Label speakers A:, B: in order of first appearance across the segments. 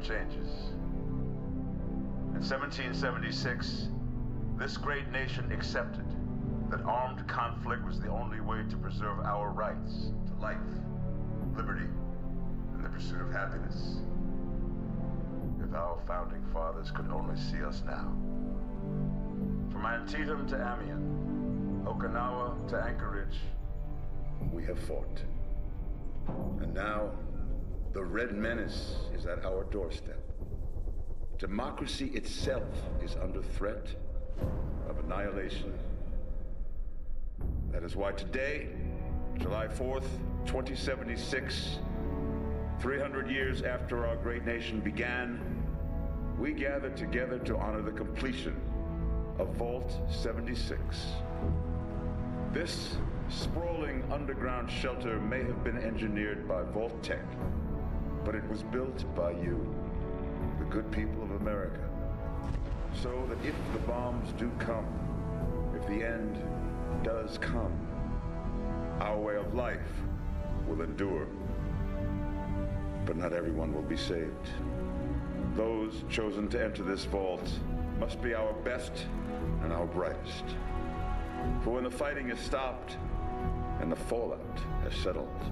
A: changes. In 1776, this great nation accepted that armed conflict was the only way to preserve our rights to life, liberty, and the pursuit of happiness. If our founding fathers could only see us now. From Antietam to Amiens, Okinawa to Anchorage, we have fought. And now, the Red Menace is at our doorstep. Democracy itself is under threat of annihilation. That is why today, July 4th, 2076, 300 years after our great nation began, we gather together to honor the completion of Vault 76. This sprawling underground shelter may have been engineered by Vault Tech, but it was built by you, the good people of America, so that if the bombs do come, if the end does come, our way of life will endure. But not everyone will be saved. Those chosen to enter this vault must be our best and our brightest. For when the fighting is stopped and the fallout has settled,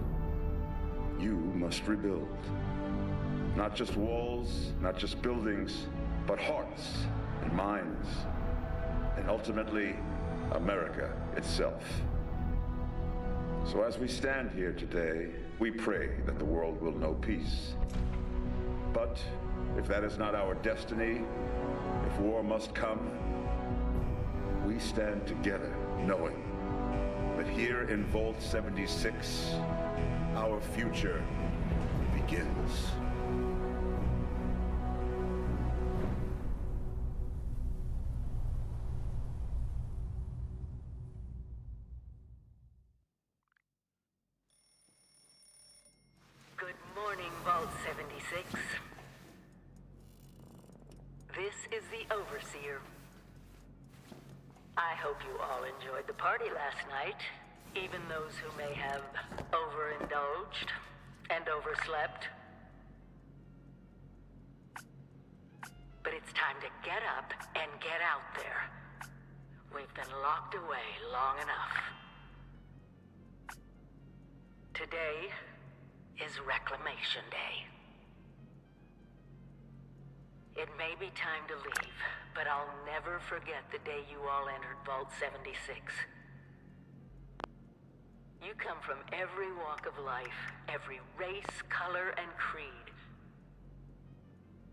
A: you must rebuild. Not just walls, not just buildings, but hearts and minds, and ultimately, America itself. So as we stand here today, we pray that the world will know peace. But if that is not our destiny, if war must come, we stand together knowing that here in Vault 76, our future begins.
B: Good morning, Vault 76. This is the Overseer. I hope you all enjoyed the party last night, even those who may have overindulged and overslept. But it's time to get up and get out there. We've been locked away long enough. Today is Reclamation Day. It may be time to leave, but I'll never forget the day you all entered Vault 76. You come from every walk of life, every race, color, and creed.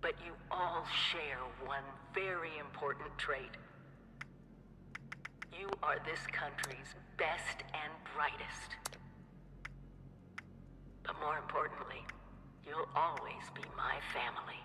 B: But you all share one very important trait. You are this country's best and brightest. But more importantly, you'll always be my family.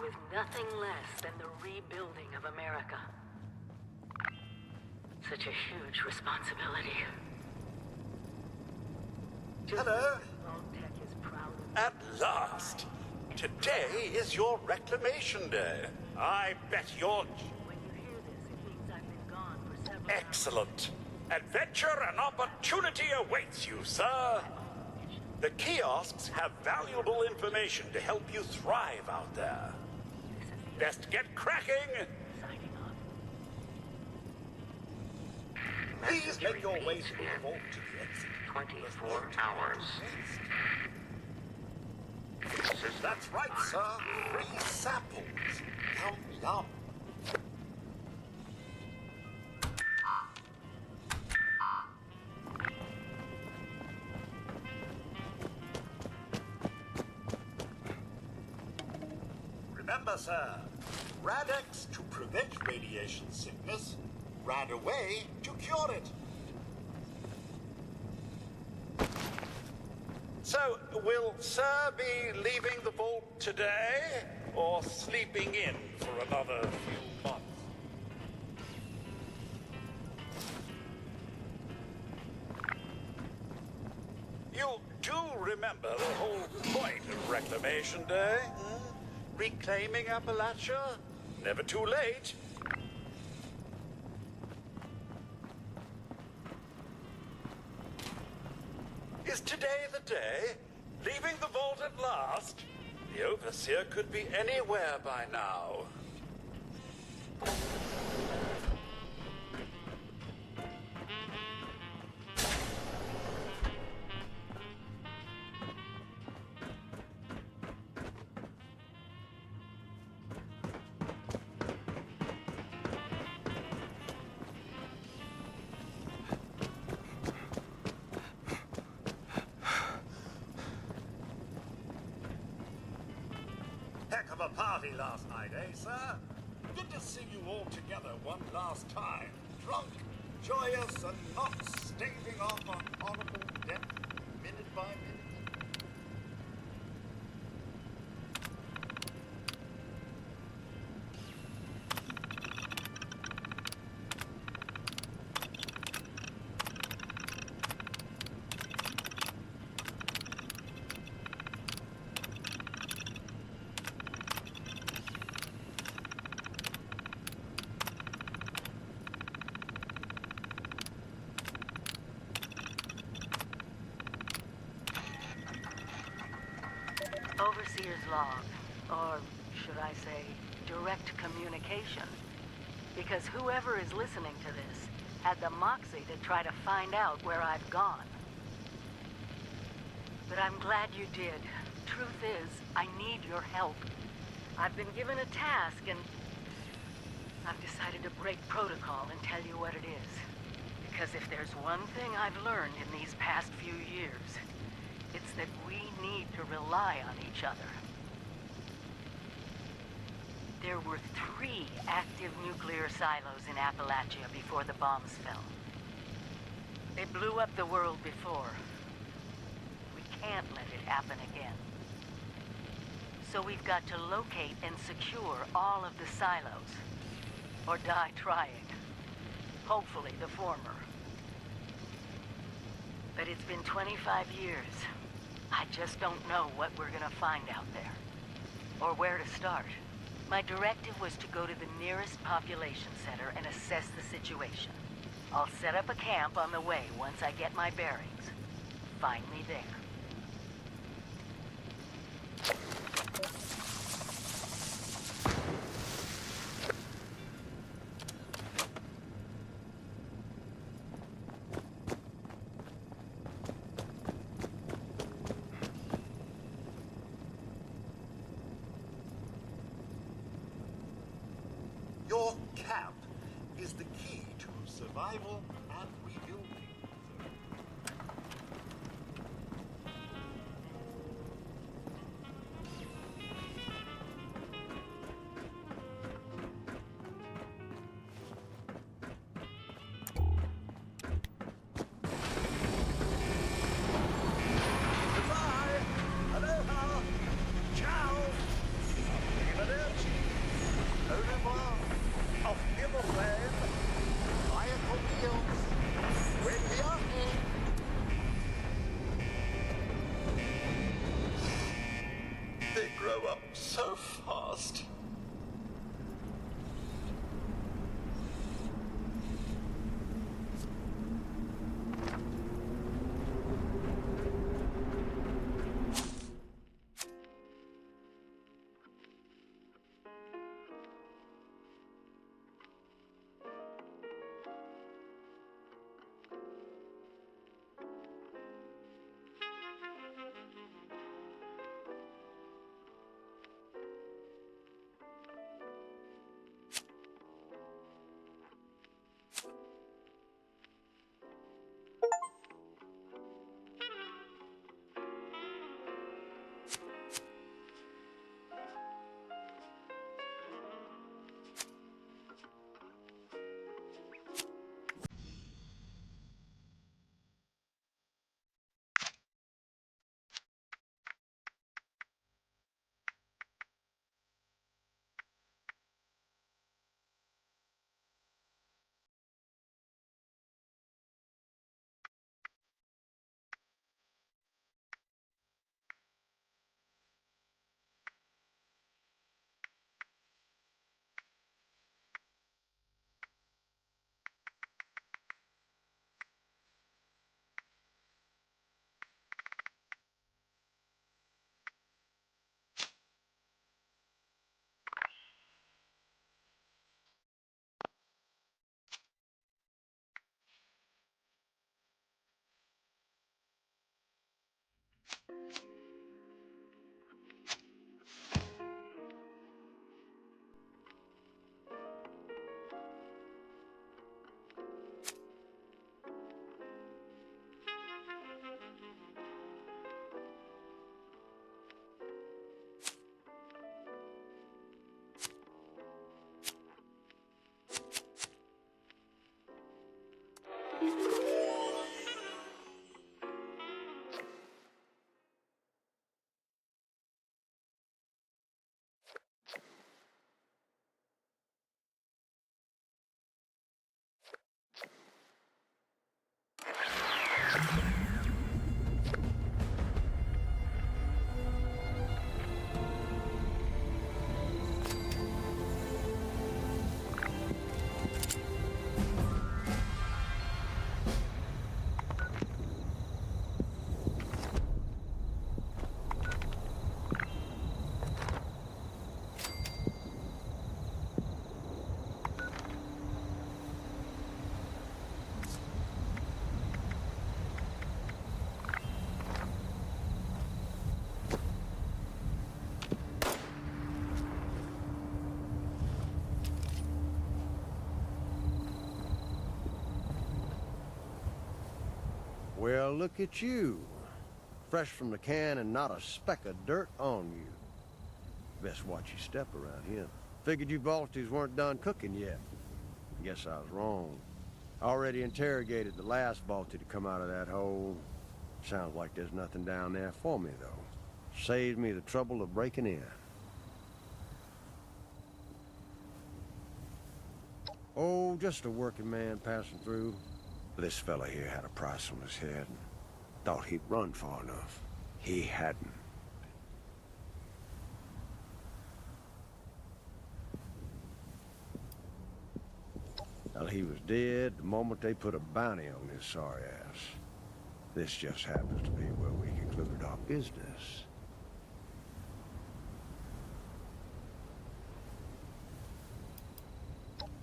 B: with nothing less than the rebuilding of America. Such a huge responsibility.
C: Hello.
B: Vault-Tec is proud of
C: At last. Today is your reclamation day. I bet you're
B: When you hear this, it means I've been gone for several
C: excellent. Adventure and opportunity awaits you, sir. The kiosks have valuable information to help you thrive out there. Best get cracking.
B: signing off.
C: Please make your way to the vault to the exit.
B: 24 hours.
C: That's right, sir. Free samples. Yum, yum. Remember, sir, Radex to prevent radiation sickness, Rad away to cure it. So, will Sir be leaving the vault today, or sleeping in for another few months? You do remember the whole point of Reclamation Day? Reclaiming Appalachia? Never too late. Is today the day? Leaving the vault at last? The Overseer could be anywhere by now. Heck of a party last night, eh, sir? Good to see you all together one last time. Drunk, joyous, and not staving off on honorable death minute by minute.
B: Overseer's log, or should I say, direct communication. Because whoever is listening to this had the moxie to try to find out where I've gone. But I'm glad you did. Truth is, I need your help. I've been given a task and I've decided to break protocol and tell you what it is. Because if there's one thing I've learned in these past few years, it's that we need to rely on each other. There were 3 active nuclear silos in Appalachia before the bombs fell. They blew up the world before. We can't let it happen again. So we've got to locate and secure all of the silos. Or die trying. Hopefully the former. But it's been 25 years. I just don't know what we're gonna find out there. Or where to start. My directive was to go to the nearest population center and assess the situation. I'll set up a camp on the way once I get my bearings. Find me there.
C: Your camp is the key to survival and rebuilding. Goodbye. Aloha. Ciao. Arrivederci.
D: Well, look at you. Fresh from the can and not a speck of dirt on you. Best watch your step around here. Figured you Balties weren't done cooking yet. Guess I was wrong. Already interrogated the last Balti to come out of that hole. Sounds like there's nothing down there for me, though. Saved me the trouble of breaking in. Oh, just a working man passing through. This fella here had a price on his head and thought he'd run far enough. He hadn't. Well, he was dead the moment they put a bounty on his sorry ass. This just happens to be where we concluded our business.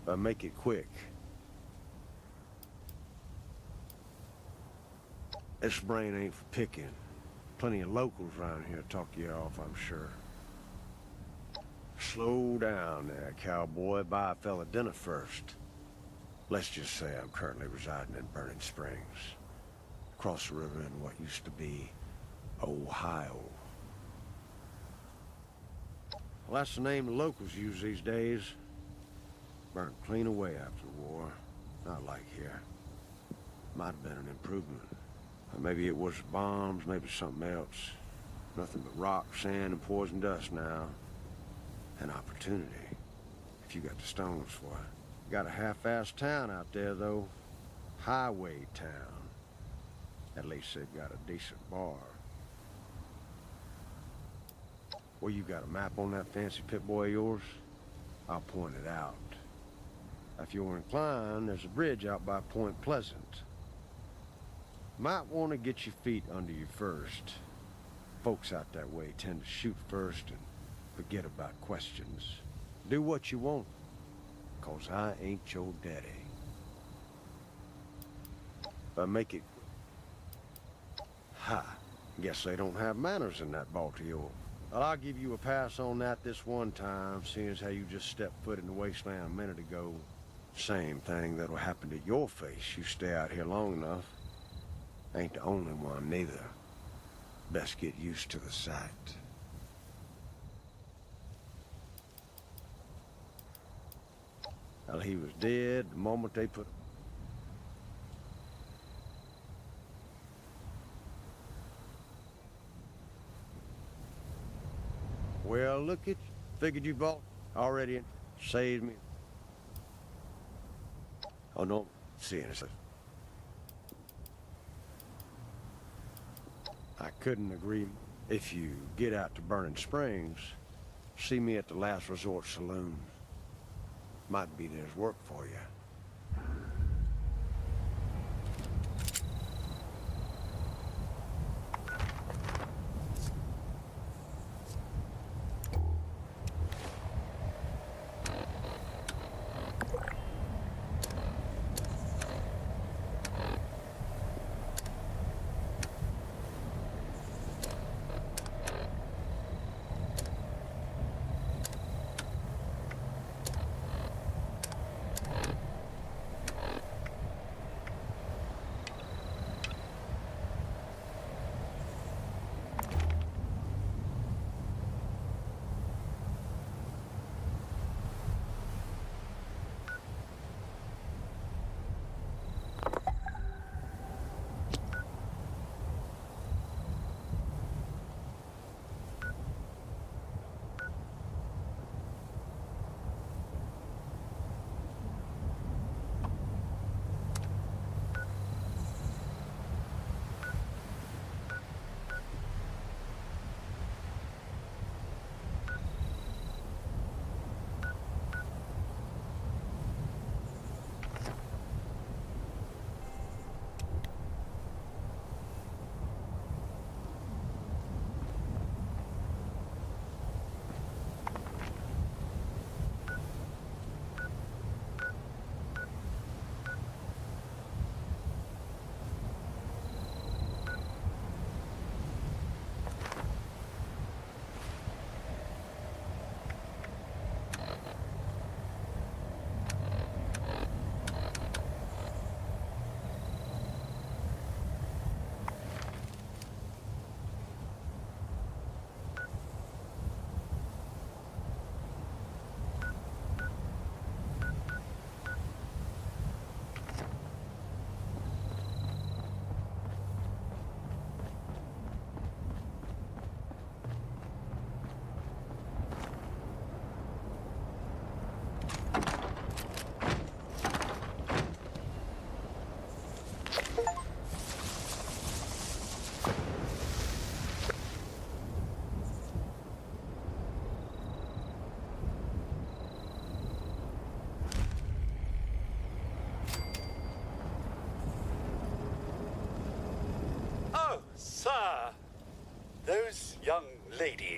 D: But make it quick. This brain ain't for picking. Plenty of locals around here talk you off, I'm sure. Slow down there, cowboy. Buy a fella dinner first. Let's just say I'm currently residing in Burning Springs, across the river in what used to be Ohio. Well, that's the name the locals use these days. Burned clean away after the war. Not like here. Might have been an improvement. Or maybe it was bombs, maybe something else. Nothing but rock, sand, and poison dust now. An opportunity, if you got the stones for it. Got a half-assed town out there, though. Highway town. At least they've got a decent bar. Well, you got a map on that fancy pit-boy of yours? I'll point it out. If you're inclined, there's a bridge out by Point Pleasant. Might want to get your feet under you first. Folks out that way tend to shoot first and forget about questions. Do what you want, 'cause I ain't your daddy. But make it... Ha! Guess they don't have manners in that Baltimore. Well, I'll give you a pass on that this one time, seeing as how you just stepped foot in the wasteland a minute ago. Same thing that'll happen to your face. You stay out here long enough. Ain't the only one, neither. Best get used to the sight. Well, he was dead the moment they put... Well, look at you. Figured you bought already. Saved me. Oh, no. Seeing us. I couldn't agree. If you get out to Burning Springs, see me at the Last Resort Saloon. Might be there's work for you.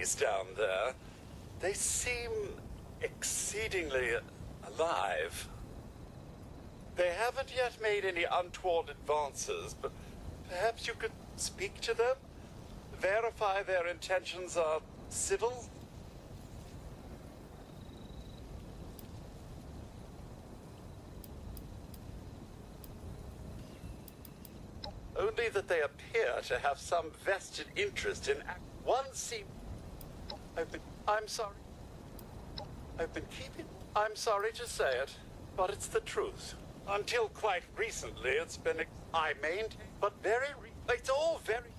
C: entities down there. They seem exceedingly alive. They haven't yet made any untoward advances, but perhaps you could speak to them? Verify their intentions are civil? Only that they appear to have some vested interest in one seem. I'm sorry. I'm sorry to say it, but it's the truth. Until quite recently, it's been, I maintain, but it's all very,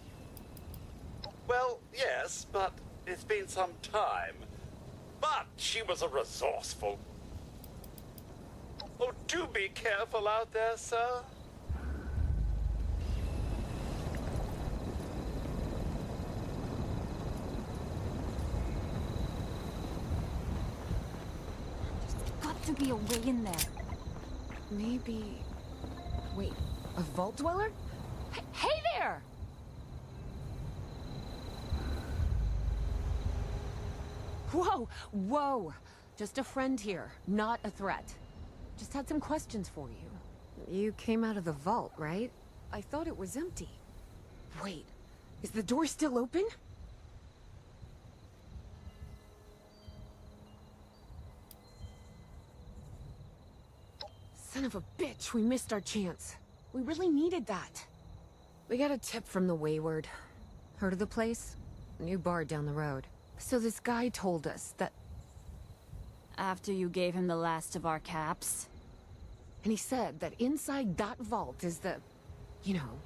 C: well, yes, but it's been some time. But she was a resourceful. Oh, do be careful out there, sir.
E: Got to be a way in there. Maybe... Wait, a vault dweller? Hey there! Whoa, whoa! Just a friend here, not a threat. Just had some questions for you. You came out of the vault, right? I thought it was empty. Wait, is the door still open? Son of a bitch, we missed our chance. We really needed that. We got a tip from the Wayward. Heard of the place? New bar down the road. So this guy told us that...
F: After you gave him the last of our caps?
E: And he said that inside that vault is the... You know,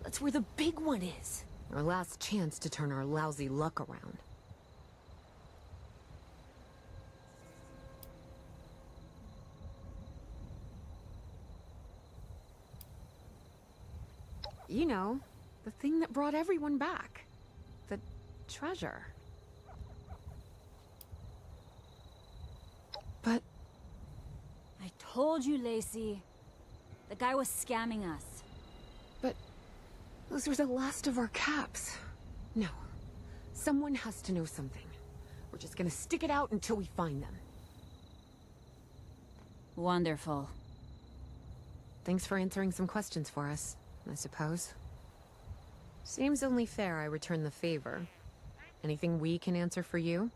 E: that's where the big one is. Our last chance to turn our lousy luck around. You know, the thing that brought everyone back. The treasure. But...
F: I told you, Lacey. The guy was scamming us.
E: But... those were the last of our caps. No. Someone has to know something. We're just gonna stick it out until we find them.
F: Wonderful.
E: Thanks for answering some questions for us, I suppose. Seems only fair I return the favor. Anything we can answer for you?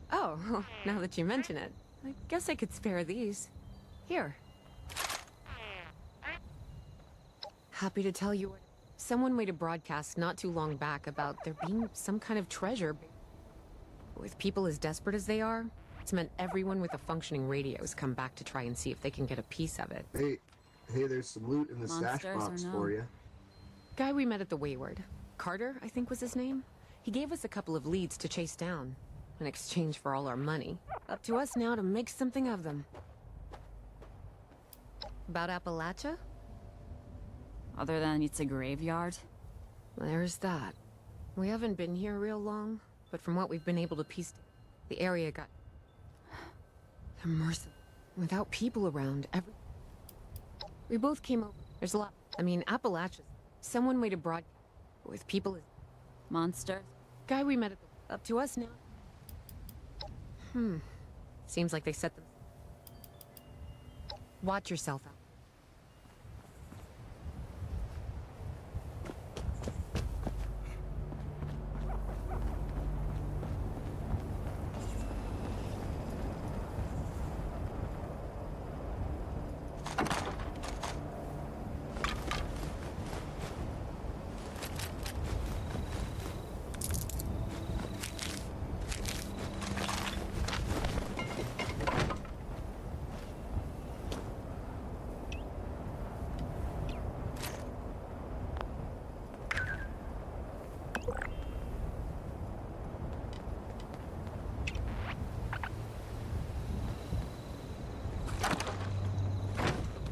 E: Oh, now that you mention it, I guess I could spare these. Here. Happy to tell you, someone made a broadcast not too long back about there being some kind of treasure. With people as desperate as they are, it's meant everyone with a functioning radio has come back to try and see if they can get a piece of it.
G: Hey, there's some loot in the stash
F: Monsters
G: box
F: or no?
G: for you.
E: Guy we met at the Wayward. Carter, I think was his name. He gave us a couple of leads to chase down, in exchange for all our money. Up to us now to make something of them. About Appalachia?
F: Other than it's a graveyard?
E: There's that. We haven't been here real long, but from what we've been able to piece, the area got... They're merciful. Without people around, we both came over. There's a lot. I mean, Appalachia. Someone made a broad... with people...
F: Monsters?
E: Guy we met at the... Up to us now. Seems like they set them... Watch yourself out.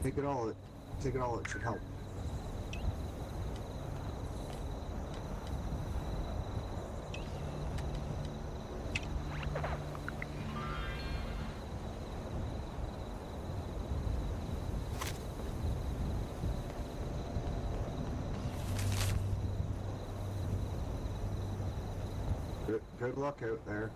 G: Take it all, it should help. Good luck out there.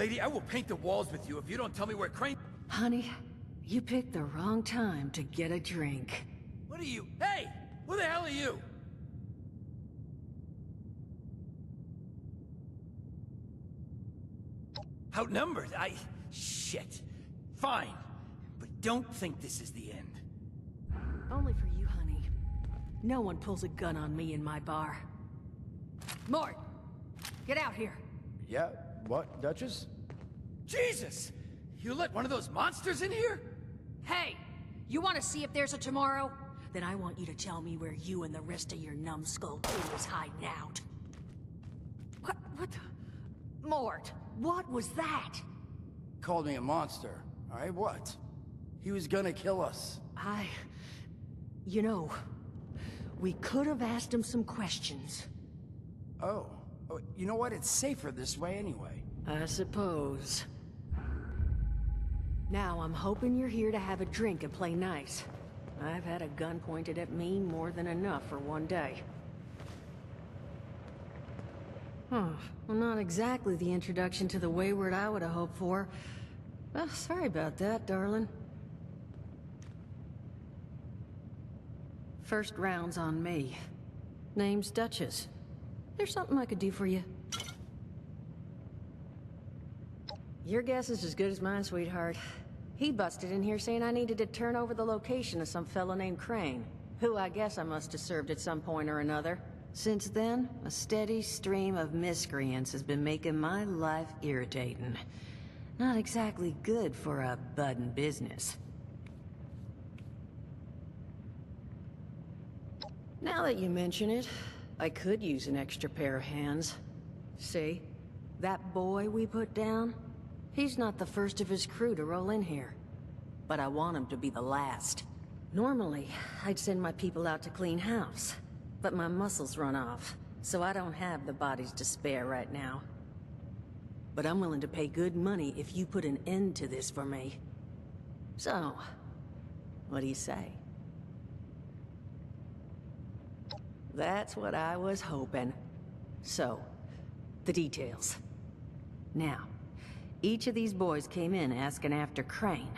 H: Lady, I will paint the walls with you if you don't tell me where Crane...
I: Honey, you picked the wrong time to get a drink.
H: What are you... Hey! Who the hell are you? Outnumbered? Shit. Fine. But don't think this is the end.
I: Only for you, honey. No one pulls a gun on me in my bar. Mort! Get out here!
J: Yeah? What, Duchess?
H: Jesus! You let one of those monsters in here?
I: Hey! You want to see if there's a tomorrow? Then I want you to tell me where you and the rest of your numbskull crew is hiding out. What the... Mort, what was that?
J: Called me a monster. Alright, what? He was gonna kill us.
I: You know, we could have asked him some questions.
J: Oh. You know what? It's safer this way anyway.
I: I suppose. Now, I'm hoping you're here to have a drink and play nice. I've had a gun pointed at me more than enough for one day. Well, not exactly the introduction to the Wayward I would have hoped for. Well, sorry about that, darling. First round's on me. Name's Duchess. There's something I could do for you. Your guess is as good as mine, sweetheart. He busted in here saying I needed to turn over the location of some fellow named Crane, who I guess I must have served at some point or another. Since then, a steady stream of miscreants has been making my life irritating. Not exactly good for a budding business. Now that you mention it, I could use an extra pair of hands. See? That boy we put down? He's not the first of his crew to roll in here. But I want him to be the last. Normally, I'd send my people out to clean house. But my muscles run off, so I don't have the bodies to spare right now. But I'm willing to pay good money if you put an end to this for me. So, what do you say? That's what I was hoping. So, the details. Now, each of these boys came in asking after Crane.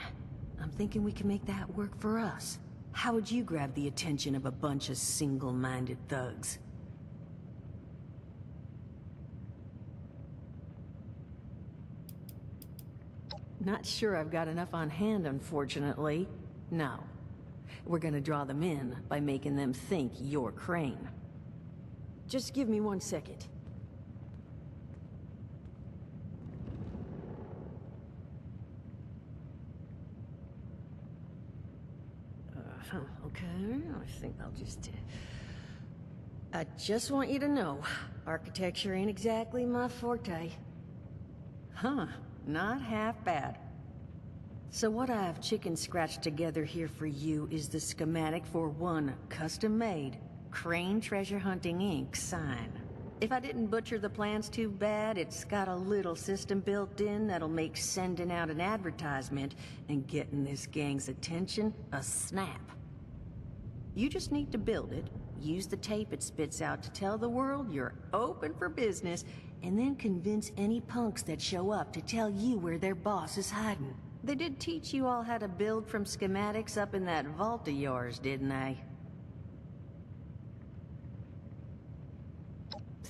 I: I'm thinking we can make that work for us. How would you grab the attention of a bunch of single-minded thugs? Not sure I've got enough on hand, unfortunately. No. We're gonna draw them in by making them think you're Crane. Just give me 1 second. Okay, I think I'll just... I just want you to know, architecture ain't exactly my forte. Huh, not half bad. So what I've chicken scratched together here for you is the schematic for one custom-made Crane Treasure Hunting Inc. sign. If I didn't butcher the plans too bad, it's got a little system built in that'll make sending out an advertisement and getting this gang's attention a snap. You just need to build it, use the tape it spits out to tell the world you're open for business, and then convince any punks that show up to tell you where their boss is hiding. They did teach you all how to build from schematics up in that vault of yours, didn't they?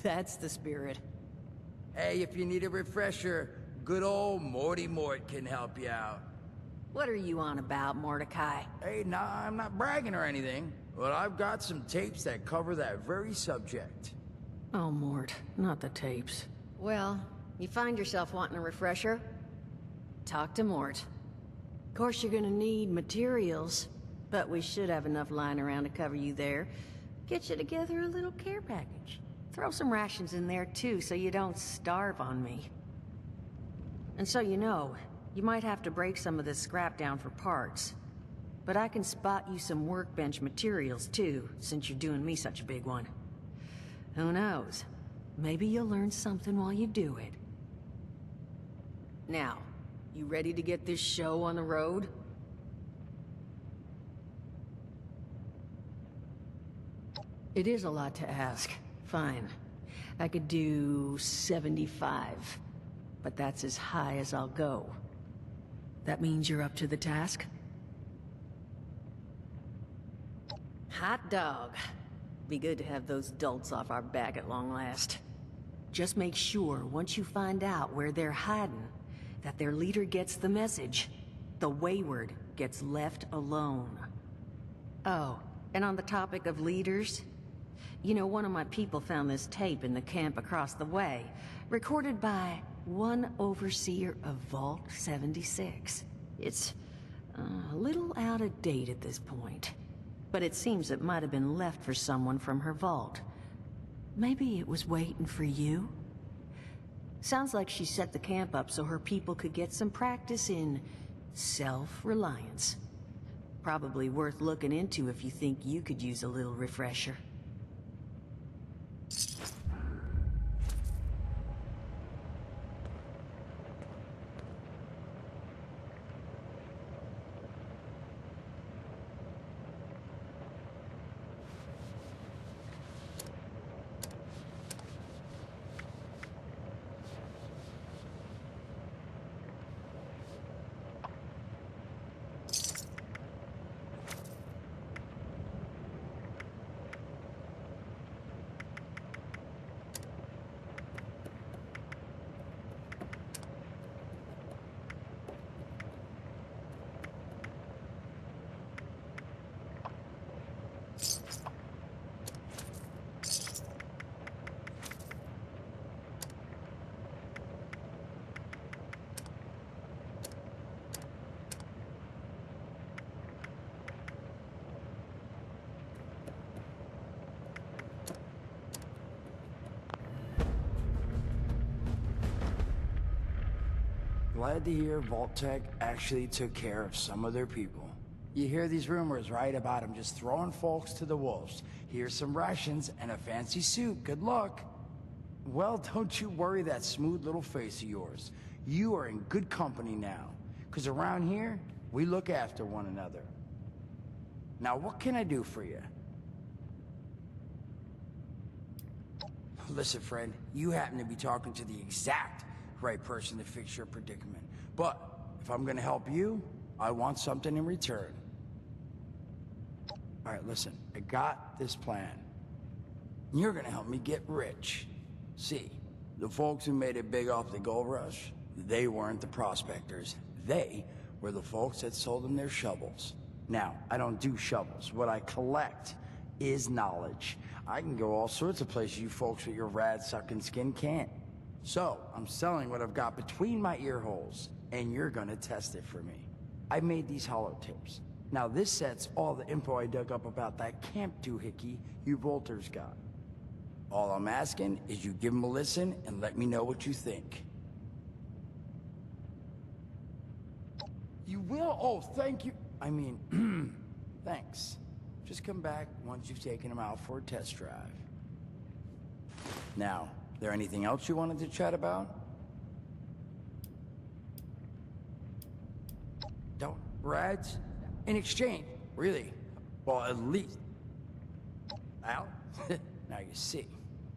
I: That's the spirit.
H: Hey, if you need a refresher, good old Morty Mort can help you out.
I: What are you on about, Mordecai?
J: Hey, nah, I'm not bragging or anything, but I've got some tapes that cover that very subject.
I: Oh, Mort, not the tapes. Well, you find yourself wanting a refresher? Talk to Mort. Of course, you're gonna need materials, but we should have enough lying around to cover you there. Get you together a little care package. Throw some rations in there, too, so you don't starve on me. And so you know, you might have to break some of this scrap down for parts. But I can spot you some workbench materials, too, since you're doing me such a big one. Who knows? Maybe you'll learn something while you do it. Now, you ready to get this show on the road? It is a lot to ask. Fine. I could do 75. but that's as high as I'll go. That means you're up to the task? Hot dog. Be good to have those dolts off our back at long last. Just make sure, once you find out where they're hiding, that their leader gets the message. The wayward gets left alone. Oh, and on the topic of leaders, you know, one of my people found this tape in the camp across the way, recorded by one overseer of Vault 76. It's a little out of date at this point, but it seems it might have been left for someone from her vault. Maybe it was waiting for you? Sounds like she set the camp up so her people could get some practice in self-reliance. Probably worth looking into if you think you could use a little refresher.
J: Glad to hear Vault-Tec actually took care of some of their people. You hear these rumors, right, about them just throwing folks to the wolves. Here's some rations and a fancy suit. Good luck. Well, don't you worry that smooth little face of yours. You are in good company now. 'Cause around here, we look after one another. Now, what can I do for you? Listen, friend, you happen to be talking to the exact right person to fix your predicament. But if I'm gonna help you, I want something in return. All right, listen, I got this plan. You're gonna help me get rich. See, the folks who made it big off the gold rush, they weren't the prospectors. They were the folks that sold them their shovels. Now, I don't do shovels. What I collect is knowledge. I can go all sorts of places you folks with your rad-sucking skin can't. So, I'm selling what I've got between my ear holes, and you're gonna test it for me. I made these holotapes. Now this set's all the info I dug up about that camp doohickey you Volters got. All I'm asking is you give them a listen and let me know what you think. You will? Oh, thank you. I mean, thanks. Just come back once you've taken them out for a test drive. Now, there anything else you wanted to chat about? Don't. Rads? In exchange? Really? Well, at least. Out? Now you see.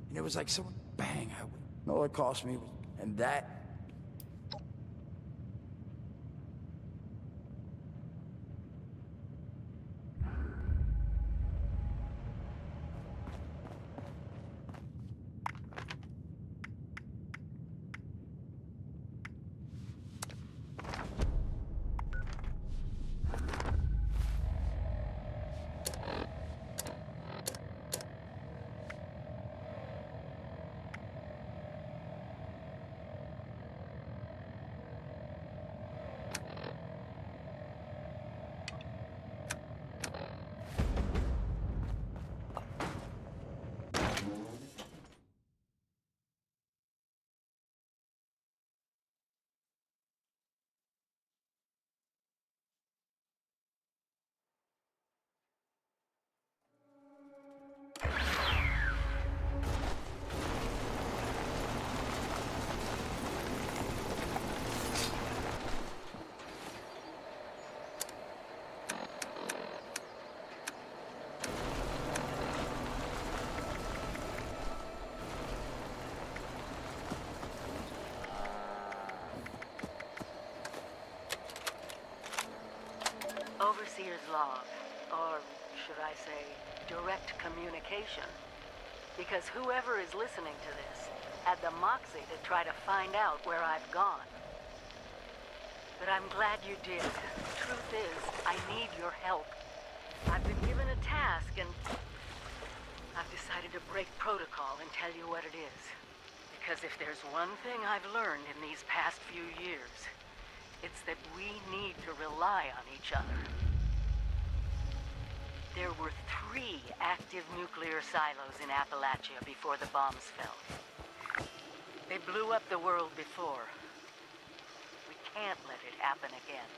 J: And it was like someone, bang, all it cost me was, and that.
B: Overseer's log, or should I say, direct communication. Because whoever is listening to this had the moxie to try to find out where I've gone. But I'm glad you did. The truth is, I need your help. I've been given a task, and I've decided to break protocol and tell you what it is. Because if there's one thing I've learned in these past few years, it's that we need to rely on each other. There were 3 active nuclear silos in Appalachia before the bombs fell. They blew up the world before. We can't let it happen again.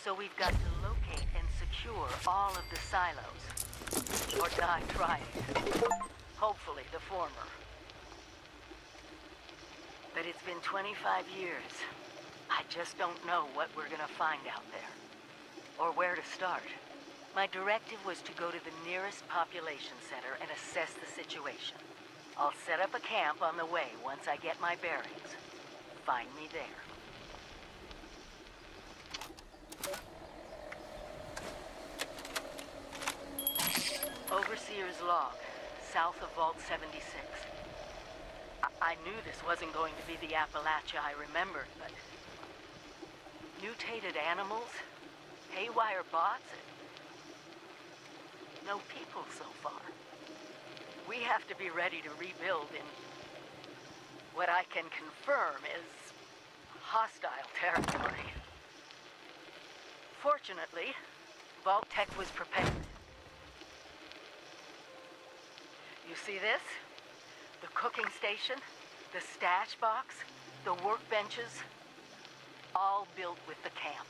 B: So we've got to locate and secure all of the silos. Or die trying. Hopefully the former. But it's been 25 years. I just don't know what we're gonna find out there. Or where to start. My directive was to go to the nearest population center and assess the situation. I'll set up a camp on the way once I get my bearings. Find me there. Overseer's log, south of Vault 76. I knew this wasn't going to be the Appalachia I remembered, but... mutated animals? Haywire bots? No people so far. We have to be ready to rebuild in what I can confirm is hostile territory. Fortunately, Vault Tech was prepared. You see this? The cooking station, the stash box, the workbenches, all built with the camp.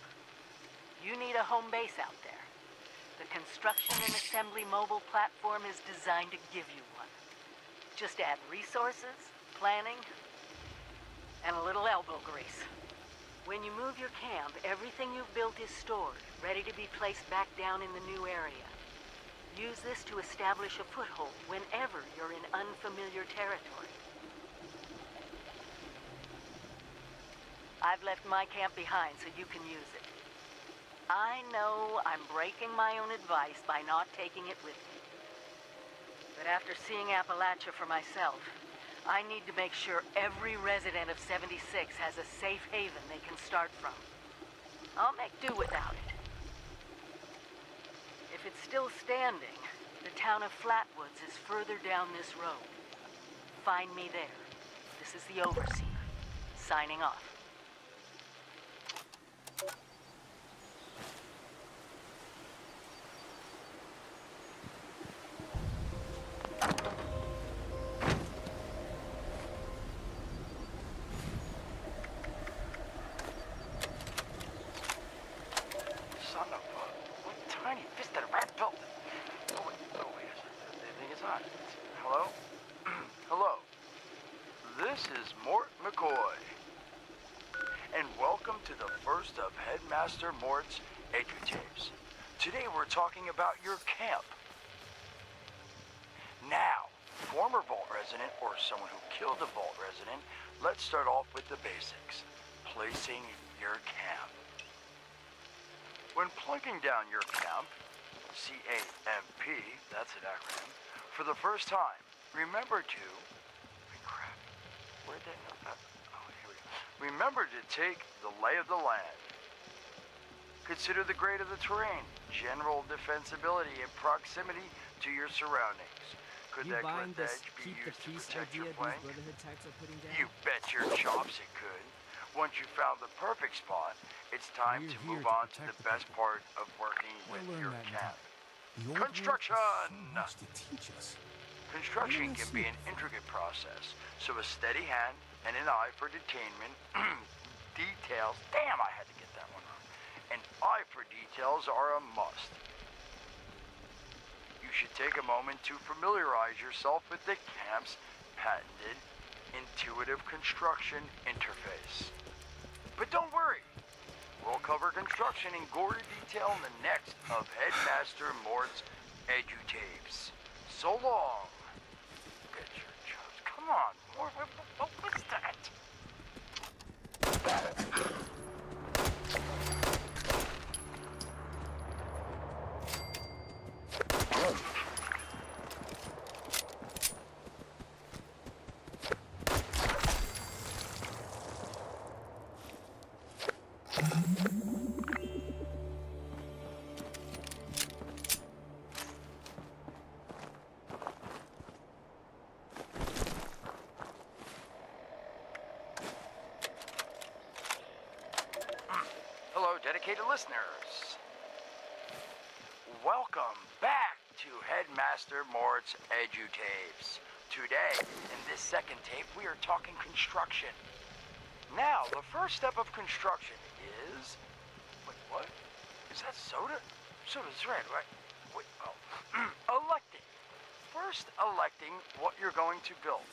B: You need a home base out there. The construction and assembly mobile platform is designed to give you one. Just add resources, planning, and a little elbow grease. When you move your camp, everything you've built is stored, ready to be placed back down in the new area. Use this to establish a foothold whenever you're in unfamiliar territory. I've left my camp behind so you can use it. I know I'm breaking my own advice by not taking it with me. But after seeing Appalachia for myself, I need to make sure every resident of 76 has a safe haven they can start from. I'll make do without it. If it's still standing, the town of Flatwoods is further down this road. Find me there. This is the Overseer, signing off.
J: Master Mort's edutapes. Today we're talking about your camp. Now, former Vault resident or someone who killed a Vault resident, let's start off with the basics. Placing your camp. When plunking down your camp, C-A-M-P, that's an acronym, for the first time, remember to... crap. Where'd that... oh, here we go. Remember to take the lay of the land. Consider the grade of the terrain, general defensibility, and proximity to your surroundings. Could that cliff edge be used to protect your flank? You bet your chops it could. Once you found the perfect spot, it's time to move on to the best part of working with your camp. Construction! Construction can be an intricate process, so a steady hand and an eye for detainment, details, damn I had to get that one wrong. An eye for details are a must. You should take a moment to familiarize yourself with the camp's patented intuitive construction interface. But don't worry, we'll cover construction in gory detail in the next of Headmaster Mort's edutapes. So long. Get your chops. Come on, Mort, what was that? dedicated listeners. Welcome back to Headmaster Mort's EduTapes. Today, in this second tape, we are talking construction. Now, the first step of construction is... Wait, what? Is that soda? Soda's red, right? Wait, oh. Electing. First, electing what you're going to build.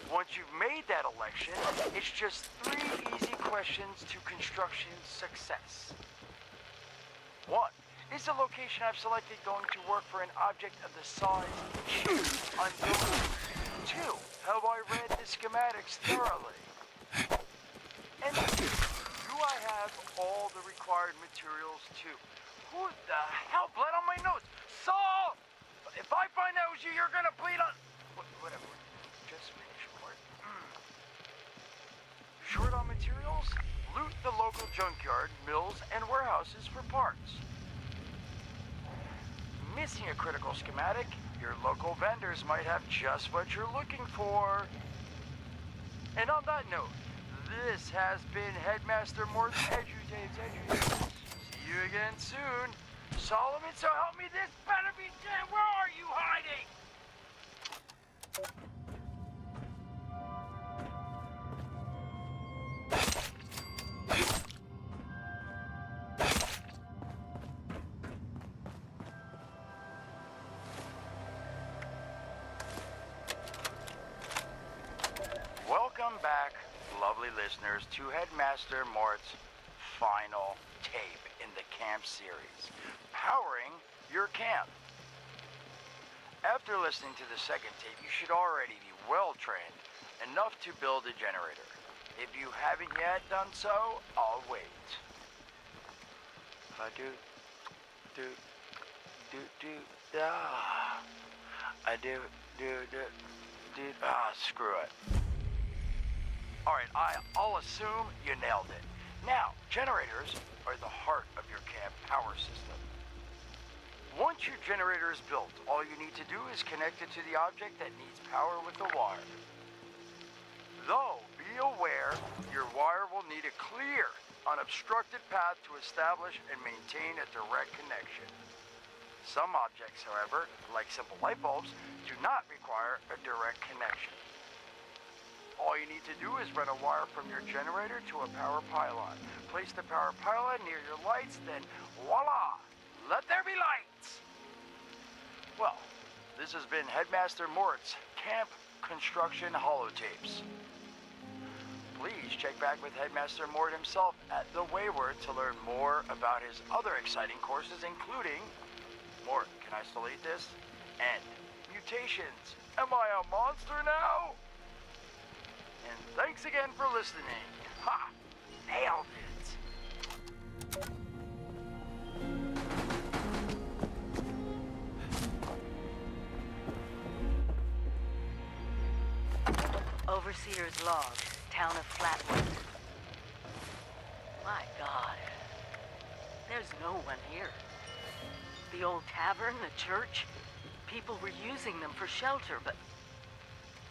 J: Once you've made that election, it's just 3 easy questions to construction success. 1. Is the location I've selected going to work for an object of the size I'm building? 2. Have I read the schematics thoroughly? And 3. Do I have all the required materials too? Who the hell bled on my nose? Saul! If I find out it was you, you're gonna bleed on... Whatever. Just finish work. Short on materials? Loot the local junkyard, mills, and warehouses for parts. Missing a critical schematic? Your local vendors might have just what you're looking for. And on that note, this has been Headmaster Mort's EduTapes. See you again soon. Solomon, so help me, this better be dead. Where are you hiding? Welcome back, lovely listeners, to Headmaster Mort's final tape in the camp series, Powering Your Camp. After listening to the second tape, you should already be well-trained enough to build a generator. If you haven't yet done so, I'll wait. Screw it. Alright, I'll assume you nailed it. Now, generators are the heart of your camp power system. Once your generator is built, all you need to do is connect it to the object that needs power with a wire. Though, be aware, your wire will need a clear, unobstructed path to establish and maintain a direct connection. Some objects, however, like simple light bulbs, do not require a direct connection. All you need to do is run a wire from your generator to a power pylon. Place the power pylon near your lights, then voila! Let there be lights! Well, this has been Headmaster Mort's Camp Construction Holotapes. Please check back with Headmaster Mort himself at the Wayward to learn more about his other exciting courses, including... Mort, can I still eat this? And mutations. Am I a monster now? And thanks again for listening. Ha! Nailed it.
B: Overseer's log, town of Flatwood. My God. There's no one here. The old tavern, the church, people were using them for shelter, but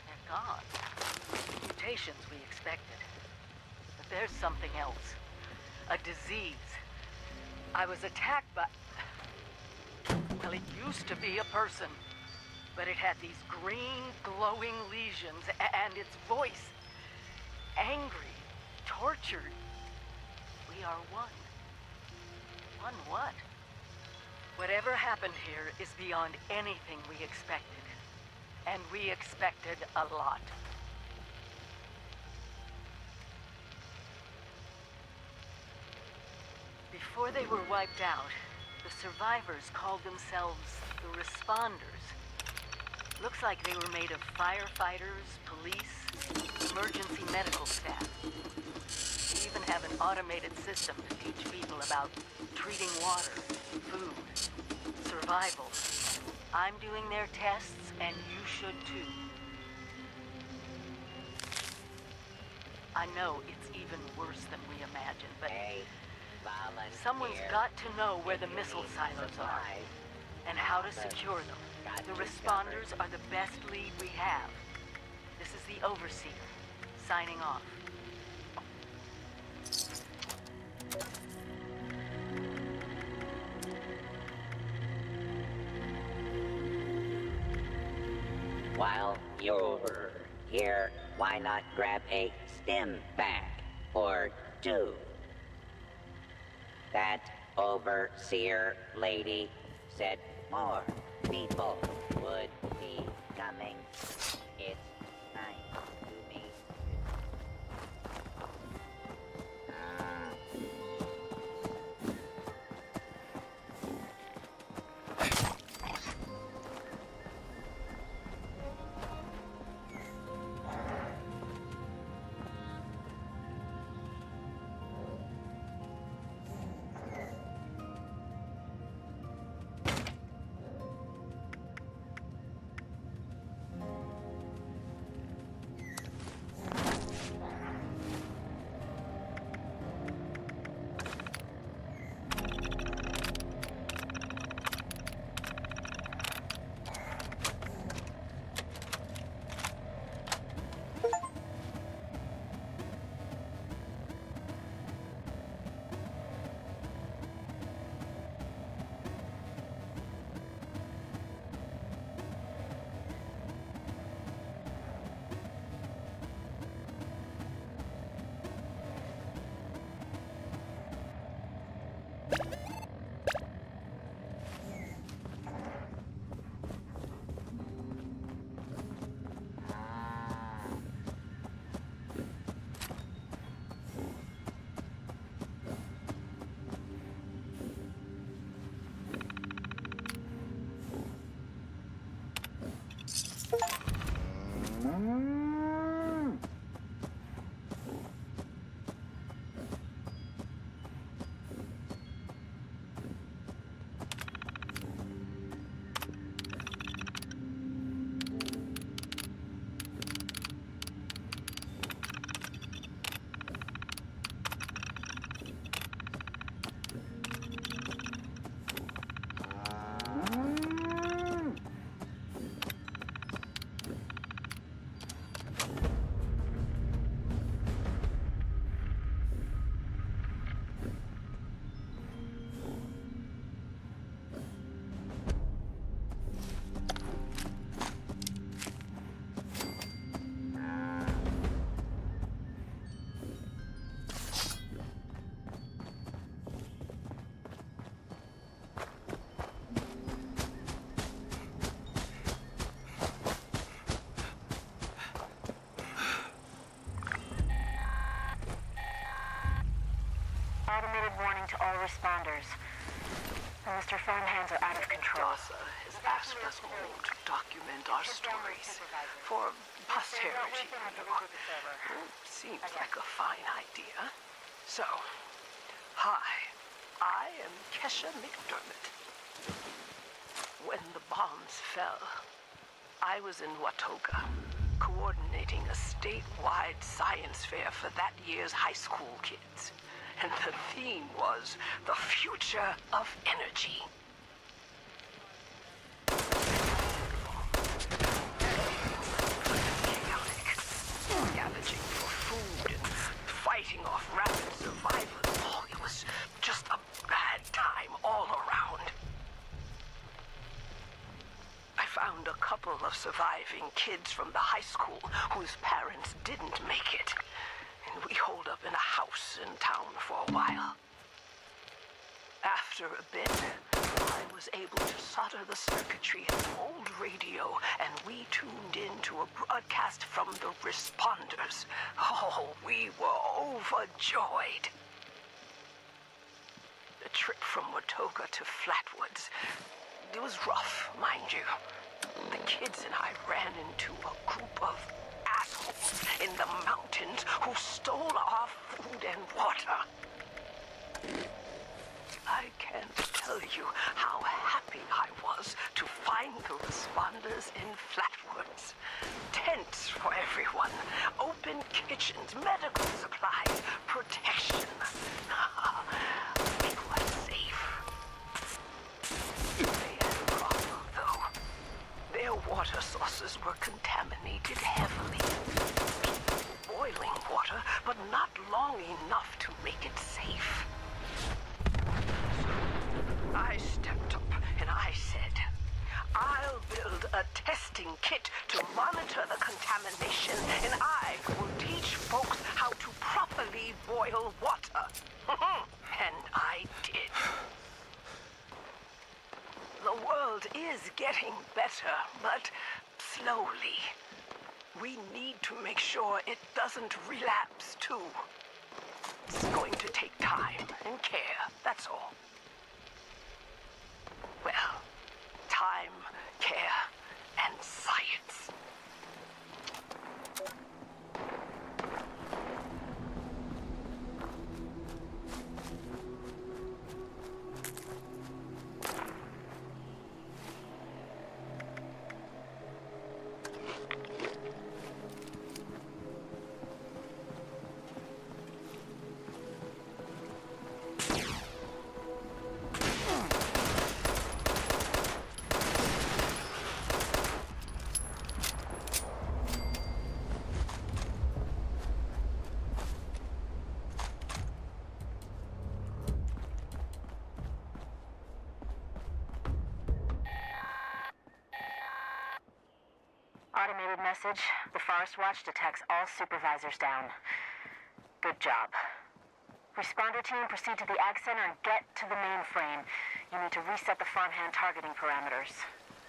B: they're gone. Mutations we expected. But there's something else. A disease. I was attacked by... Well, it used to be a person. But it had these green, glowing lesions, and its voice. Angry. Tortured. We are one. One what? Whatever happened here is beyond anything we expected. And we expected a lot. Before they were wiped out, the survivors called themselves the Responders. Looks like they were made of firefighters, police, emergency medical staff. They even have an automated system to teach people about treating water, food, survival. I'm doing their tests, and you should too. I know it's even worse than we imagined, but someone's got to know where the missile silos are and how to secure them. The Responders are the best lead we have. This is the Overseer, signing off.
K: while you're here, why not grab a stim pack or two? That overseer lady said more people would be coming. It's nice to meet you.
B: Automated warning to all responders. The Mr. Phone hands are out of control.
L: DASA has asked us all to document our stories for posterity. Seems like a fine idea. So, hi, I am Kesha McDermott. When the bombs fell, I was in Watoga, coordinating a statewide science fair for that year's high school kids. And the theme was the future of energy. Chaotic, scavenging for food and fighting off rapid survivors. Oh, it was just a bad time all around. I found a couple of surviving kids from the high school whose parents didn't make it. And we holed up in a house in town for a while. After a bit, I was able to solder the circuitry in an old radio, and we tuned in to a broadcast from the responders. Oh, we were overjoyed. The trip from Watoga to Flatwoods, it was rough, mind you. The kids and I ran into a group of assholes in the mountains who stole our food and water. I can't tell you how happy I was to find the responders in Flatwoods. Tents for everyone, open kitchens, medical supplies, protection. We were safe. They had a problem, though. Their water sources were contaminated heavily. Boiling water, but not long enough to make it safe. I stepped up and I said, I'll build a testing testing kit to monitor the contamination, and I will teach folks how to properly boil water. And I did. The world is getting better, but slowly. We need to make sure it doesn't relapse, too. It's going to take time and care, that's all. Well, time, care, and science.
B: Automated message. The Forest Watch detects all supervisors down. Good job. Responder team, proceed to the Ag Center and get to the mainframe. You need to reset the farmhand targeting parameters.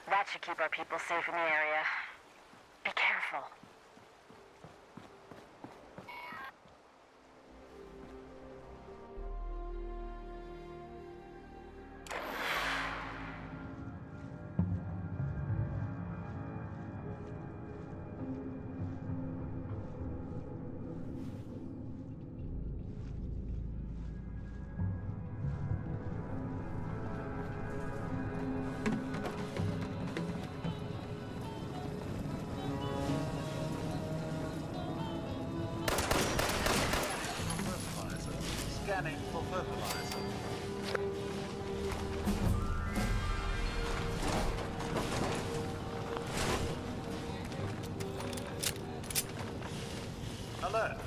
B: That should keep our people safe in the area. Be careful.
M: Scanning for fertilizer. Alert.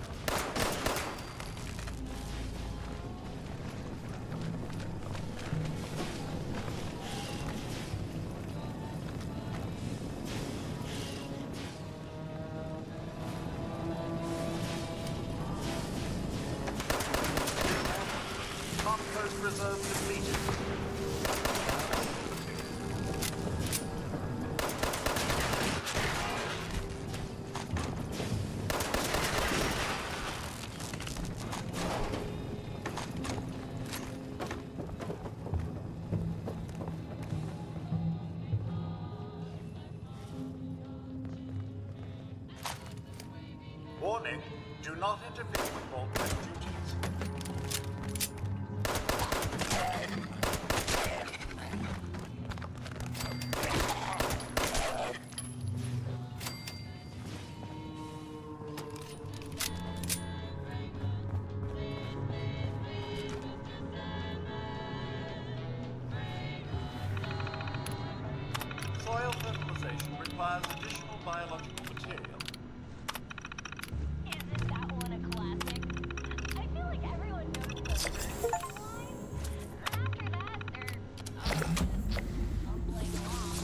M: Coast reserve depleted. Warning, do not interfere with Voltec duties. Soil fertilization requires additional biological material.
F: Isn't that one a classic? I feel like everyone knows those lines. After that, they're mumbling along.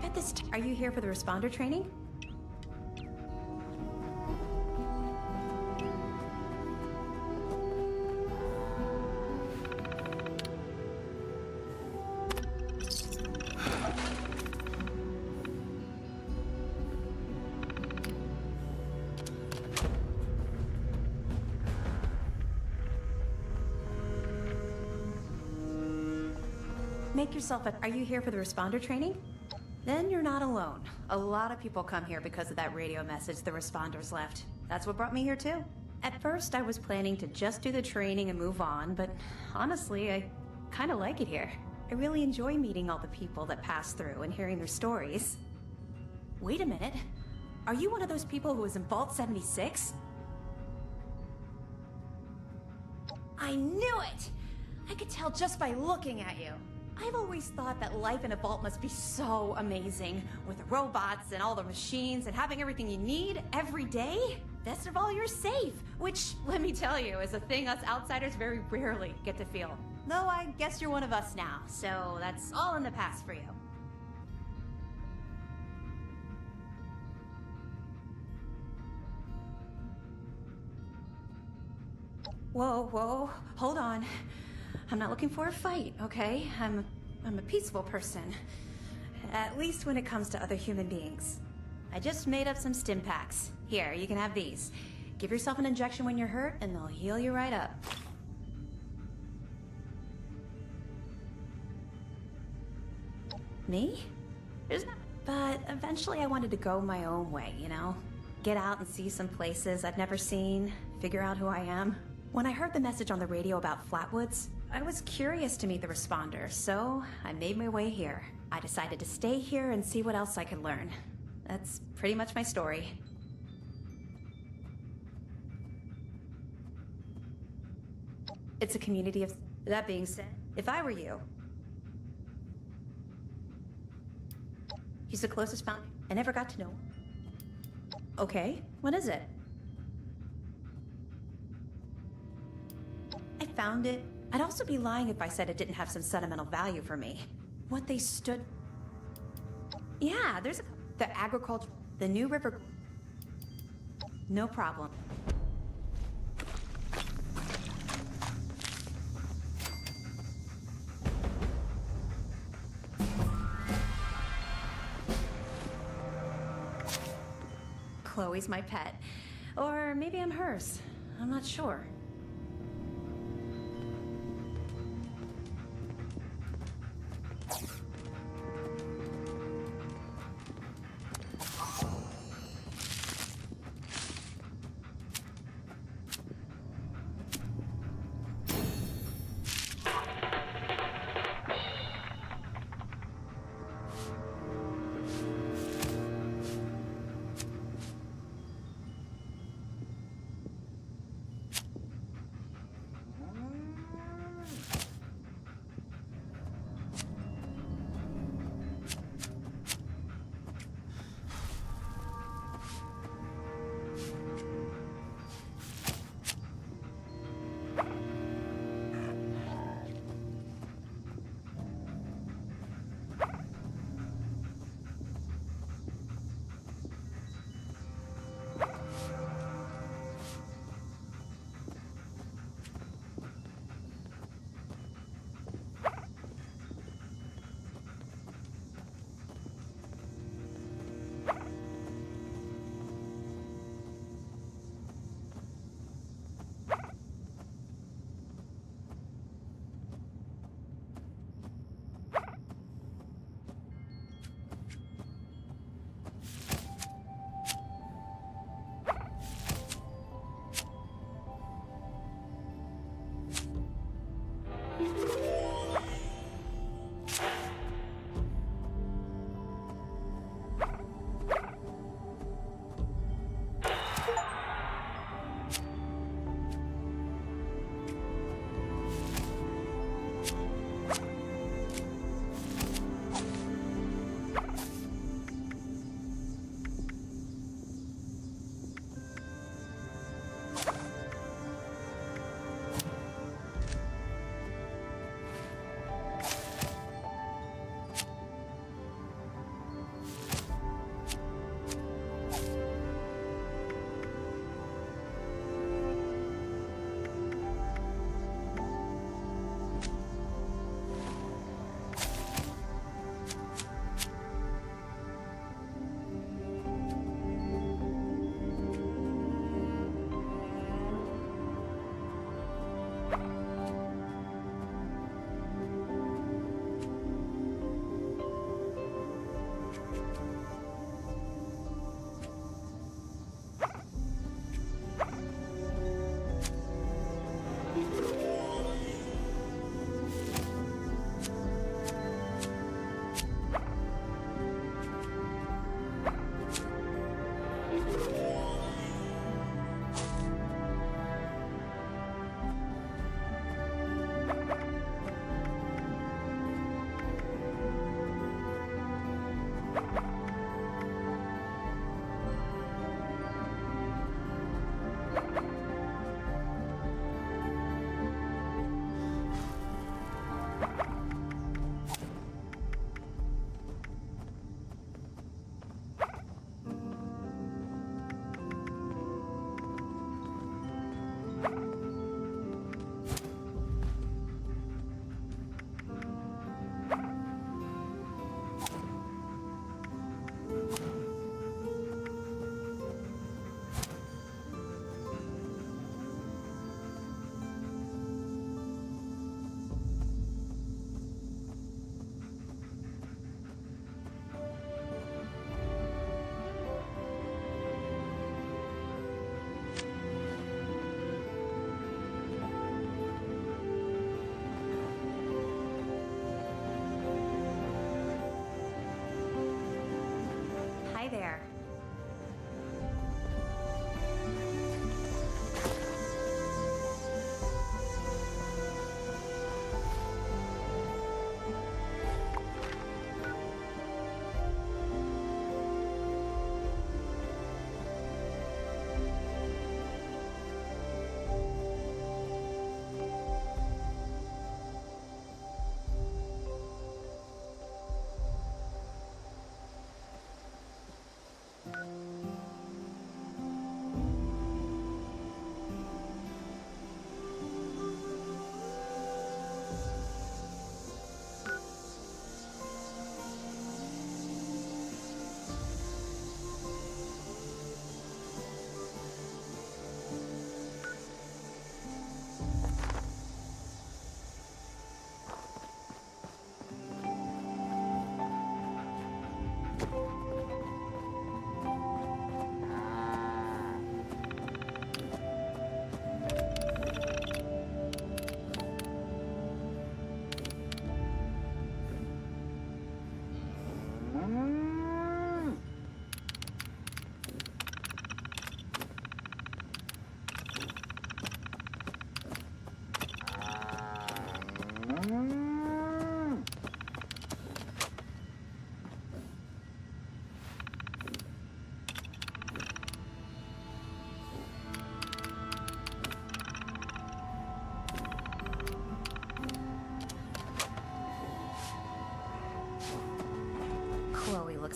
N: at this. Are you here for the responder training? Make yourself a... Are you here for the responder training? Then you're not alone. A lot of people come here because of that radio message the responders left. That's what brought me here too. At first, I was planning to just do the training and move on, but honestly, I kind of like it here. I really enjoy meeting all the people that pass through and hearing their stories. Wait a minute. Are you one of those people who was in Vault 76? I knew it! I could tell just by looking at you. I've always thought that life in a vault must be so amazing, with the robots and all the machines and having everything you need every day. Best of all, you're safe, which, let me tell you, is a thing us outsiders very rarely get to feel. Though I guess you're one of us now, so that's all in the past for you. Whoa, whoa, hold on. I'm not looking for a fight, okay? I'm a peaceful person. At least when it comes to other human beings. I just made up some stim packs. Here, you can have these. Give yourself an injection when you're hurt, and they'll heal you right up. Me? There's not... But eventually I wanted to go my own way, you know? Get out and see some places I've never seen, figure out who I am. When I heard the message on the radio about Flatwoods, I was curious to meet the responder, so I made my way here. I decided to stay here and see what else I could learn. That's pretty much my story. It's a community of... That being said, if I were you... He's the closest found... I never got to know him. Okay, what is it? I found it. I'd also be lying if I said it didn't have some sentimental value for me. What they stood... Yeah, there's the agriculture... The New River... No problem. Chloe's my pet. Or maybe I'm hers. I'm not sure.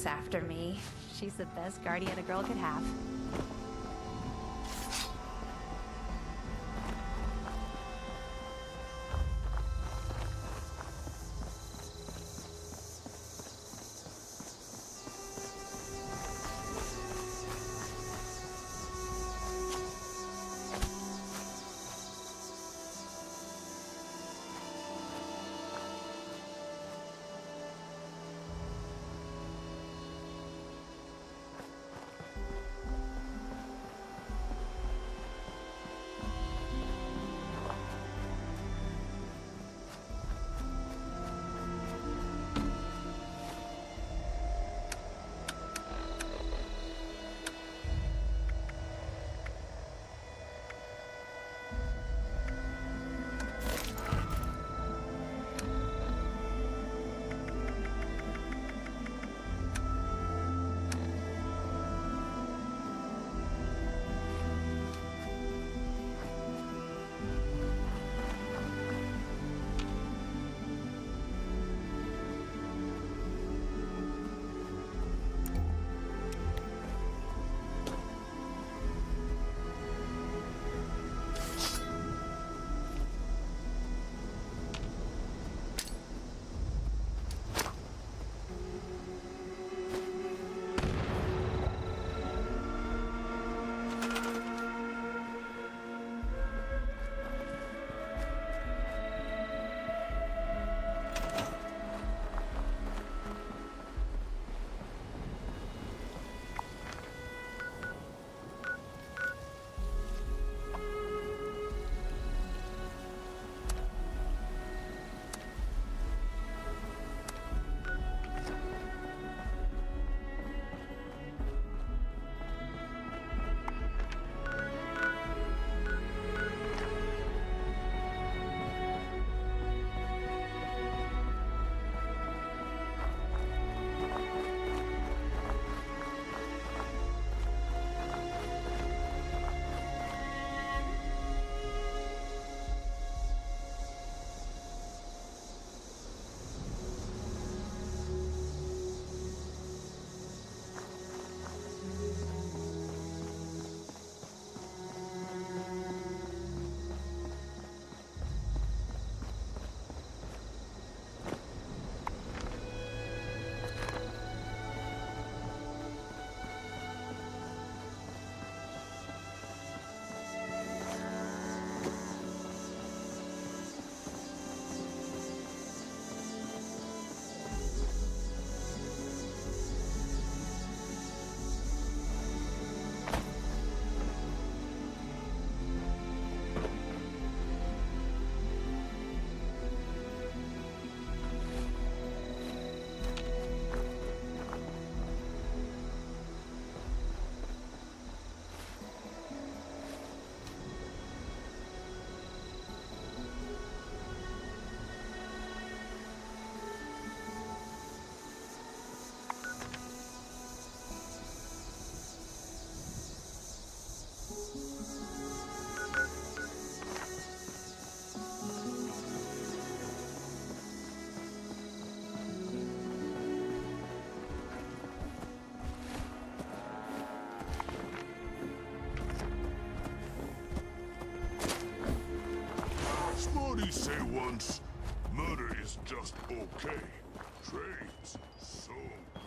N: looks after me. She's the best guardian a girl could have.
O: Smarty say once, murder is just okay. Trade's so good.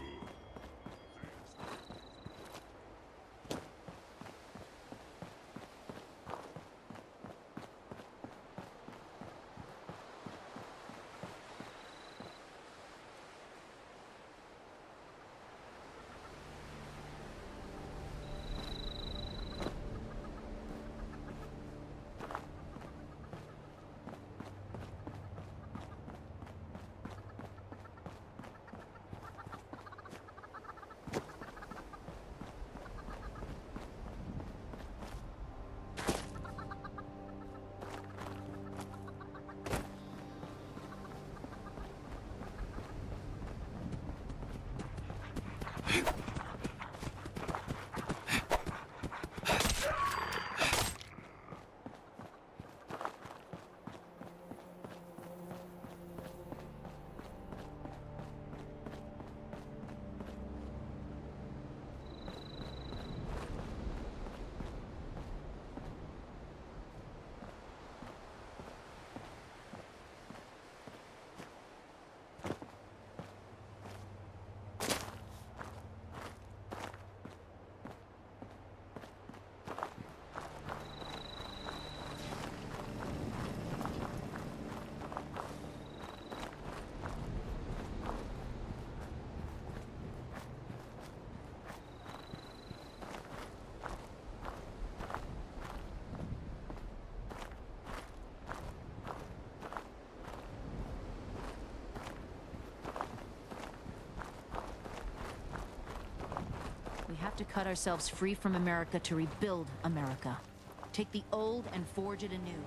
P: to cut ourselves free from America to rebuild America. Take the old and forge it anew.